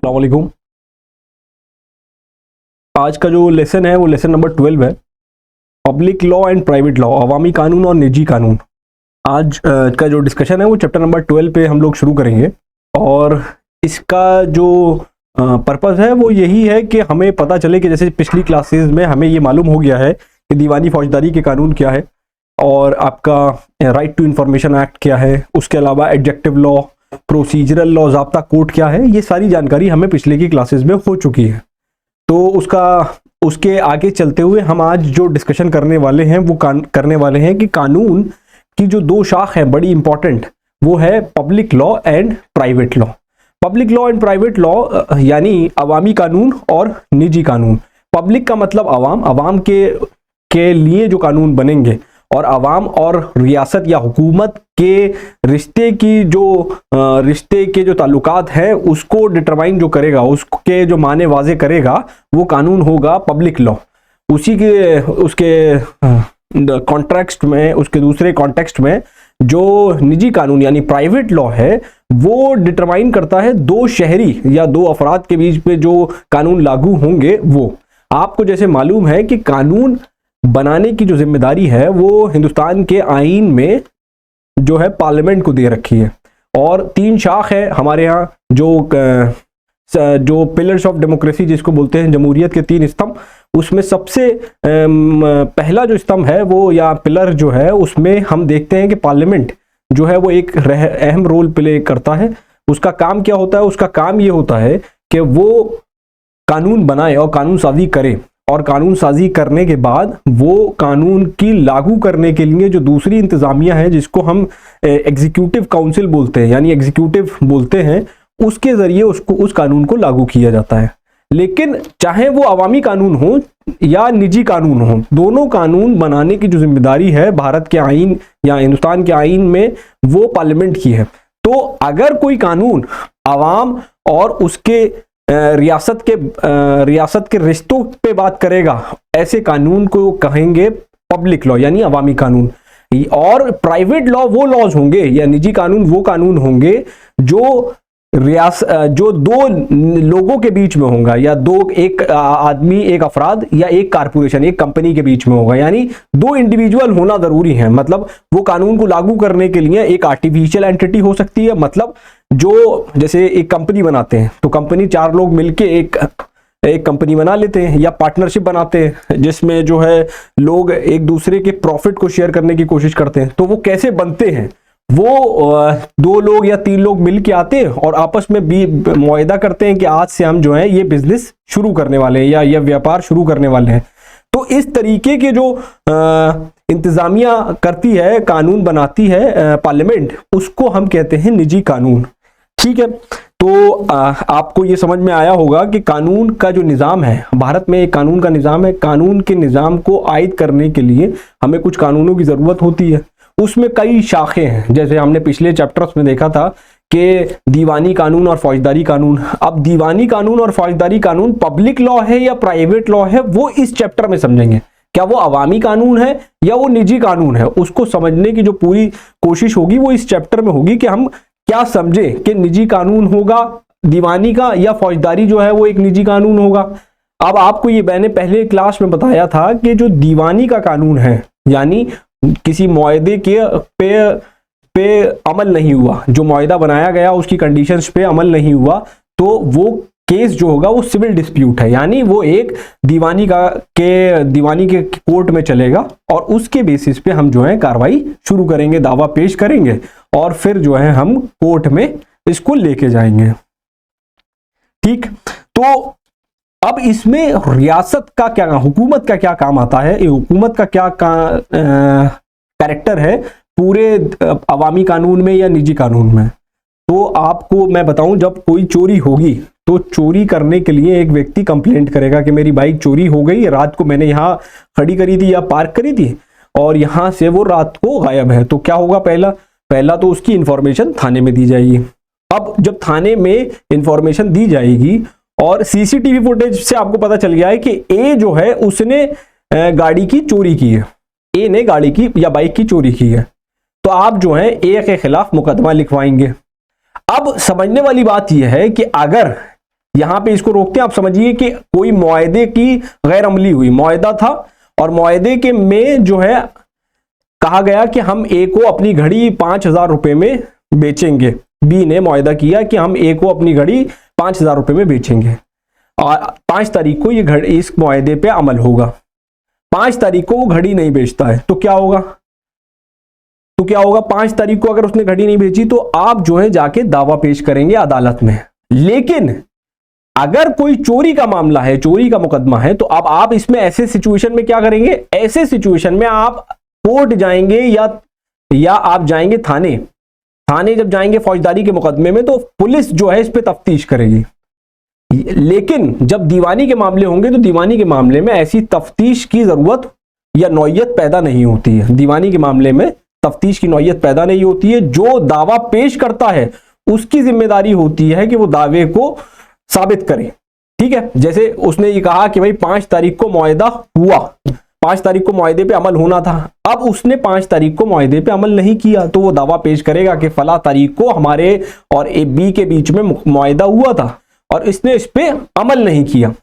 अस्सलाम वालेकुम। आज का जो लेसन है वो लेसन नंबर 12 है, public law and private law, अवामी कानून और निजी कानून। आज का जो डिस्कशन है वो चैप्टर नंबर 12 पे हम लोग शुरू करेंगे और इसका जो पर्पज़ है वो यही है कि हमें पता चले कि जैसे पिछली क्लासेस में हमें ये मालूम हो गया है कि दीवानी फौजदारी के कानून क्या है और आपका राइट टू इंफॉर्मेशन एक्ट क्या है, उसके अलावा एडजेक्टिव लॉ, प्रोसीजरल लॉ, ज़ाब्ता कोड क्या है, ये सारी जानकारी हमें पिछले की क्लासेस में हो चुकी है। तो उसके आगे चलते हुए हम आज जो डिस्कशन करने वाले हैं वो करने वाले हैं कि कानून की जो दो शाख है बड़ी इंपॉर्टेंट, वो है public law and private law. Public law and private law यानी अवामी कानून और निजी कानून। पब्लिक का मतलब अवाम के लिए जो कानून बनेंगे और अवाम और रियासत या हुकूमत के रिश्ते के जो ताल्लुकात हैं उसको डिटरमाइन जो करेगा, उसके जो माने वाजे करेगा, वो कानून होगा पब्लिक लॉ। उसके कॉन्टेक्स्ट में, उसके दूसरे कॉन्टेक्स्ट में जो निजी कानून यानी प्राइवेट लॉ है वो डिटरमाइन करता है दो शहरी या दो अफराद के बीच में जो कानून लागू होंगे वो। आपको जैसे मालूम है कि कानून बनाने की जो जिम्मेदारी है वो हिंदुस्तान के आईन में जो है पार्लियामेंट को दे रखी है और तीन शाख है हमारे यहाँ जो पिलर्स ऑफ डेमोक्रेसी जिसको बोलते हैं, जमहूरियत के तीन स्तंभ, उसमें सबसे पहला जो स्तंभ है वो या पिलर जो है उसमें हम देखते हैं कि पार्लियामेंट जो है वो एक अहम रोल प्ले करता है। उसका काम क्या होता है? उसका काम ये होता है कि वो कानून बनाए और कानून साजी करे और कानून साजी करने के बाद वो कानून की लागू करने के लिए जो दूसरी इंतजामिया है जिसको हम एग्जीक्यूटिव काउंसिल बोलते हैं यानी एग्जीक्यूटिव बोलते हैं, उसके ज़रिए उस कानून को लागू किया जाता है। लेकिन चाहे वो अवामी कानून हो या निजी कानून हो, दोनों कानून बनाने की जो जिम्मेदारी है भारत के आईन या हिंदुस्तान के आईन में वो पार्लियामेंट की है। तो अगर कोई कानून अवाम और उसके रियासत के रिश्तों पे बात करेगा, ऐसे कानून को कहेंगे पब्लिक लॉ यानी अवामी कानून। और प्राइवेट लॉ वो लॉज होंगे या निजी कानून वो कानून होंगे जो दो लोगों के बीच में होगा या एक आदमी, एक अफराद या एक कारपोरेशन, एक कंपनी के बीच में होगा। यानी दो इंडिविजुअल होना जरूरी है। मतलब वो कानून को लागू करने के लिए एक आर्टिफिशियल एंटिटी हो सकती है, मतलब जो जैसे एक कंपनी बनाते हैं तो कंपनी चार लोग मिलके एक कंपनी बना लेते हैं या पार्टनरशिप बनाते हैं जिसमें जो है लोग एक दूसरे के प्रॉफिट को शेयर करने की कोशिश करते हैं। तो वो कैसे बनते हैं? वो दो लोग या तीन लोग मिल के आते हैं और आपस में भी मुआहदा करते हैं कि आज से हम जो है ये बिजनेस शुरू करने वाले हैं या ये व्यापार शुरू करने वाले हैं। तो इस तरीके के जो इंतजामिया करती है, कानून बनाती है पार्लियामेंट, उसको हम कहते हैं निजी कानून। ठीक है, तो आपको ये समझ में आया होगा कि कानून का जो निज़ाम है, भारत में एक कानून का निज़ाम है। कानून के निज़ाम को आयद करने के लिए हमें कुछ कानूनों की ज़रूरत होती है। उसमें कई शाखें हैं, जैसे हमने पिछले चैप्टर्स में देखा था कि दीवानी कानून और फौजदारी कानून। अब दीवानी कानून और फौजदारी कानून पब्लिक लॉ है या प्राइवेट लॉ है, वो इस चैप्टर में समझेंगे। क्या वो अवामी कानून है या वो निजी कानून है, उसको समझने की जो पूरी कोशिश होगी वो इस चैप्टर में होगी कि हम क्या समझे कि निजी कानून होगा दीवानी का या फौजदारी जो है वो एक निजी कानून होगा। अब आपको ये मैंने पहले क्लास में बताया था कि जो दीवानी का कानून है यानी किसी मुआहदे के पे अमल नहीं हुआ, जो मुआहदा बनाया गया उसकी कंडीशंस पे अमल नहीं हुआ, तो वो केस जो होगा वो सिविल डिस्प्यूट है। यानी वो एक दीवानी के कोर्ट में चलेगा और उसके बेसिस पे हम जो है कार्रवाई शुरू करेंगे, दावा पेश करेंगे और फिर जो है हम कोर्ट में इसको लेके जाएंगे। ठीक, तो अब इसमें रियासत का क्या, हुकूमत का क्या काम आता है, ये हुकूमत का क्या कैरेक्टर है पूरे अवामी कानून में या निजी कानून में। तो आपको मैं बताऊं, जब कोई चोरी होगी तो चोरी करने के लिए एक व्यक्ति कंप्लेंट करेगा कि मेरी बाइक चोरी हो गई, रात को मैंने यहाँ खड़ी करी थी या पार्क करी थी और यहाँ से वो रात को गायब है। तो क्या होगा? पहला तो उसकी इंफॉर्मेशन थाने में दी जाएगी। अब जब थाने में इंफॉर्मेशन दी जाएगी और सीसीटीवी फुटेज से आपको पता चल गया है कि ए जो है उसने गाड़ी की चोरी की है, ए ने गाड़ी की या बाइक की चोरी की है, तो आप जो है ए के खिलाफ मुकदमा लिखवाएंगे। अब समझने वाली बात यह है कि अगर यहां पे इसको रोकते हैं। आप समझिए कि कोई मुआहदे की गैर अमली हुई, मुआहदा था और मुआहदे के में जो है कहा गया कि हम ए को अपनी घड़ी 5,000 रुपए में बेचेंगे। बी ने मुआहदा किया कि हम ए को अपनी घड़ी 5,000 रुपए में बेचेंगे और 5 तारीख को ये घड़ी इस मुआहदे पे अमल होगा। 5 तारीख को वो घड़ी नहीं बेचता है तो क्या होगा? 5 तारीख को अगर उसने घड़ी नहीं बेची तो आप जो है जाके दावा पेश करेंगे अदालत में। लेकिन अगर कोई चोरी का मामला है, चोरी का मुकदमा है, तो अब आप इसमें ऐसे सिचुएशन में क्या करेंगे? ऐसे सिचुएशन में आप कोर्ट जाएंगे या आप जाएंगे थाने। थाने जब जाएंगे फौजदारी के मुकदमे में तो पुलिस जो है इस पे तफ्तीश करेगी। लेकिन जब दीवानी के मामले होंगे तो दीवानी के मामले में ऐसी तफ्तीश की जरूरत या नौयत पैदा नहीं होती है। दीवानी के मामले में तफ्तीश की नौयत पैदा नहीं होती है। जो दावा पेश करता है उसकी जिम्मेदारी होती है कि वो दावे को साबित करे। ठीक है, जैसे उसने ये कहा कि भाई 5 तारीख को मुआहदा हुआ, 5 तारीख को मुआहदे पे अमल होना था। अब उसने 5 तारीख को मुआहदे पे अमल नहीं किया तो वो दावा पेश करेगा कि फला तारीख को हमारे और ए बी के बीच में मुआहदा हुआ था और इसने इस पे अमल नहीं किया।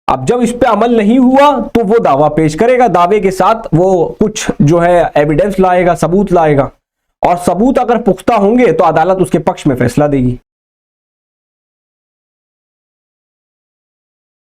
अब जब इस पे अमल नहीं हुआ तो वो दावा पेश करेगा, दावे के साथ वो कुछ जो है एविडेंस लाएगा, सबूत लाएगा और सबूत अगर पुख्ता होंगे तो अदालत उसके पक्ष में फैसला देगी।